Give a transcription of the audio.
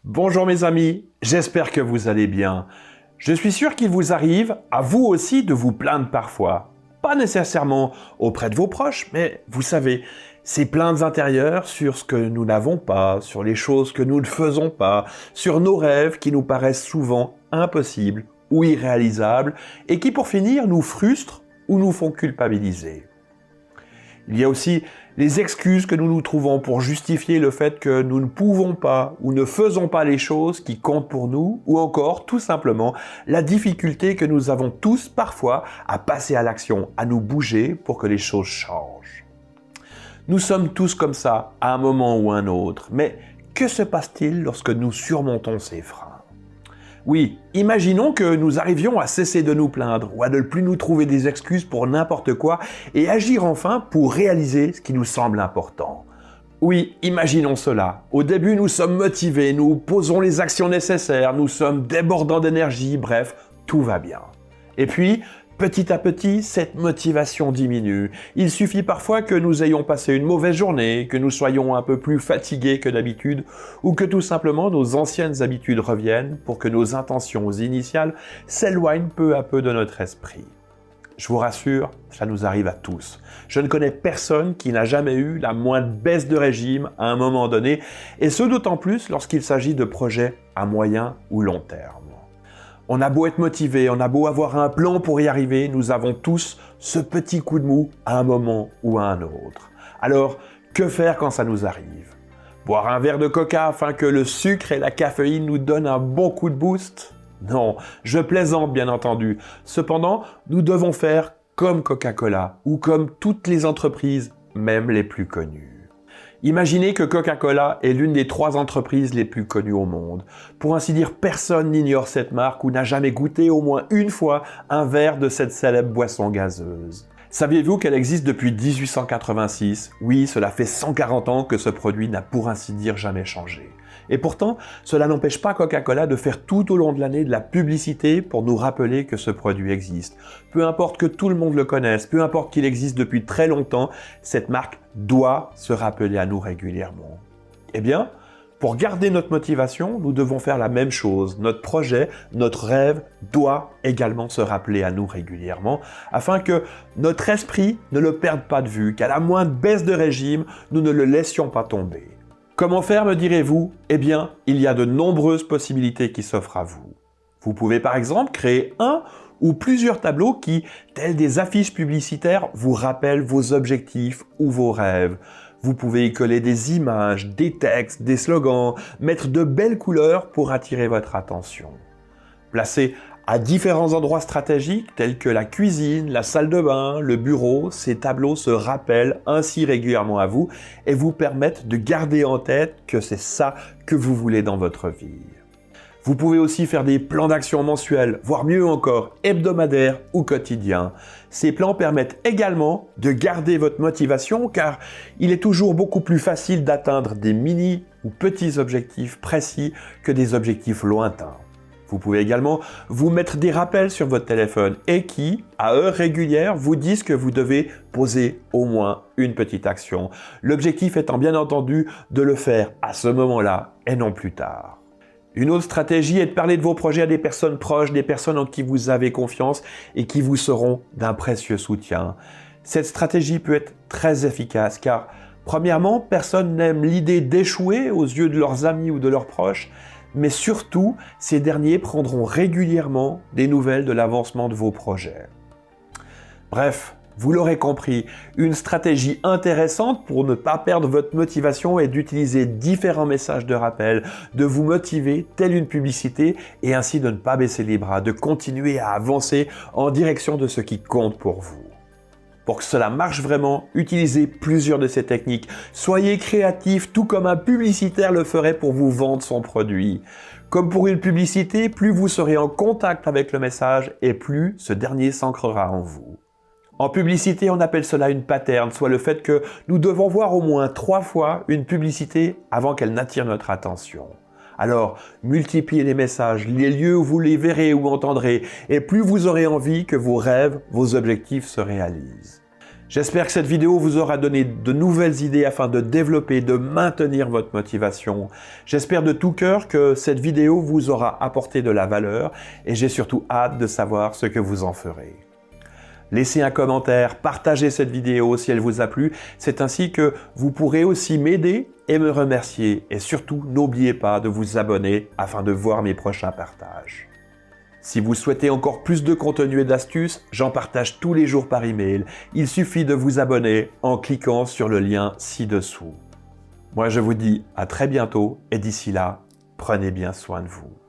Bonjour mes amis, j'espère que vous allez bien. Je suis sûr qu'il vous arrive, à vous aussi, de vous plaindre parfois. Pas nécessairement auprès de vos proches, mais vous savez, ces plaintes intérieures sur ce que nous n'avons pas, sur les choses que nous ne faisons pas, sur nos rêves qui nous paraissent souvent impossibles ou irréalisables et qui pour finir nous frustrent ou nous font culpabiliser. Il y a aussi les excuses que nous nous trouvons pour justifier le fait que nous ne pouvons pas ou ne faisons pas les choses qui comptent pour nous, ou encore, tout simplement, la difficulté que nous avons tous parfois à passer à l'action, à nous bouger pour que les choses changent. Nous sommes tous comme ça, à un moment ou un autre, mais que se passe-t-il lorsque nous surmontons ces freins ? Oui, imaginons que nous arrivions à cesser de nous plaindre ou à ne plus nous trouver des excuses pour n'importe quoi et agir enfin pour réaliser ce qui nous semble important. Oui, imaginons cela. Au début, nous sommes motivés, nous posons les actions nécessaires, nous sommes débordants d'énergie, bref, tout va bien. Et puis, petit à petit, cette motivation diminue. Il suffit parfois que nous ayons passé une mauvaise journée, que nous soyons un peu plus fatigués que d'habitude, ou que tout simplement nos anciennes habitudes reviennent pour que nos intentions initiales s'éloignent peu à peu de notre esprit. Je vous rassure, ça nous arrive à tous. Je ne connais personne qui n'a jamais eu la moindre baisse de régime à un moment donné, et ce d'autant plus lorsqu'il s'agit de projets à moyen ou long terme. On a beau être motivé, on a beau avoir un plan pour y arriver, nous avons tous ce petit coup de mou à un moment ou à un autre. Alors, que faire quand ça nous arrive ? Boire un verre de coca afin que le sucre et la caféine nous donnent un bon coup de boost ? Non, je plaisante bien entendu. Cependant, nous devons faire comme Coca-Cola ou comme toutes les entreprises, même les plus connues. Imaginez que Coca-Cola est l'une des 3 entreprises les plus connues au monde. Pour ainsi dire, personne n'ignore cette marque ou n'a jamais goûté au moins une fois un verre de cette célèbre boisson gazeuse. Saviez-vous qu'elle existe depuis 1886 ? Oui, cela fait 140 ans que ce produit n'a pour ainsi dire jamais changé. Et pourtant, cela n'empêche pas Coca-Cola de faire tout au long de l'année de la publicité pour nous rappeler que ce produit existe. Peu importe que tout le monde le connaisse, peu importe qu'il existe depuis très longtemps, cette marque doit se rappeler à nous régulièrement. Eh bien, pour garder notre motivation, nous devons faire la même chose. Notre projet, notre rêve doit également se rappeler à nous régulièrement afin que notre esprit ne le perde pas de vue, qu'à la moindre baisse de régime, nous ne le laissions pas tomber. Comment faire, me direz-vous ? Eh bien, il y a de nombreuses possibilités qui s'offrent à vous. Vous pouvez par exemple créer un ou plusieurs tableaux qui, tels des affiches publicitaires, vous rappellent vos objectifs ou vos rêves. Vous pouvez y coller des images, des textes, des slogans, mettre de belles couleurs pour attirer votre attention. Placez à différents endroits stratégiques tels que la cuisine, la salle de bain, le bureau, ces tableaux se rappellent ainsi régulièrement à vous et vous permettent de garder en tête que c'est ça que vous voulez dans votre vie. Vous pouvez aussi faire des plans d'action mensuels, voire mieux encore, hebdomadaires ou quotidiens. Ces plans permettent également de garder votre motivation car il est toujours beaucoup plus facile d'atteindre des mini ou petits objectifs précis que des objectifs lointains. Vous pouvez également vous mettre des rappels sur votre téléphone et qui, à heure régulière, vous disent que vous devez poser au moins une petite action. L'objectif étant bien entendu de le faire à ce moment-là et non plus tard. Une autre stratégie est de parler de vos projets à des personnes proches, des personnes en qui vous avez confiance et qui vous seront d'un précieux soutien. Cette stratégie peut être très efficace car, premièrement, personne n'aime l'idée d'échouer aux yeux de leurs amis ou de leurs proches, mais surtout, ces derniers prendront régulièrement des nouvelles de l'avancement de vos projets. Bref, vous l'aurez compris, une stratégie intéressante pour ne pas perdre votre motivation est d'utiliser différents messages de rappel, de vous motiver telle une publicité et ainsi de ne pas baisser les bras, de continuer à avancer en direction de ce qui compte pour vous. Pour que cela marche vraiment, utilisez plusieurs de ces techniques. Soyez créatif, tout comme un publicitaire le ferait pour vous vendre son produit. Comme pour une publicité, plus vous serez en contact avec le message et plus ce dernier s'ancrera en vous. En publicité, on appelle cela une pattern, soit le fait que nous devons voir au moins 3 fois une publicité avant qu'elle n'attire notre attention. Alors, multipliez les messages, les lieux où vous les verrez ou entendrez, et plus vous aurez envie que vos rêves, vos objectifs se réalisent. J'espère que cette vidéo vous aura donné de nouvelles idées afin de développer, de maintenir votre motivation. J'espère de tout cœur que cette vidéo vous aura apporté de la valeur et j'ai surtout hâte de savoir ce que vous en ferez. Laissez un commentaire, partagez cette vidéo si elle vous a plu. C'est ainsi que vous pourrez aussi m'aider et me remercier. Et surtout, n'oubliez pas de vous abonner afin de voir mes prochains partages. Si vous souhaitez encore plus de contenu et d'astuces, j'en partage tous les jours par email. Il suffit de vous abonner en cliquant sur le lien ci-dessous. Moi, je vous dis à très bientôt et d'ici là, prenez bien soin de vous.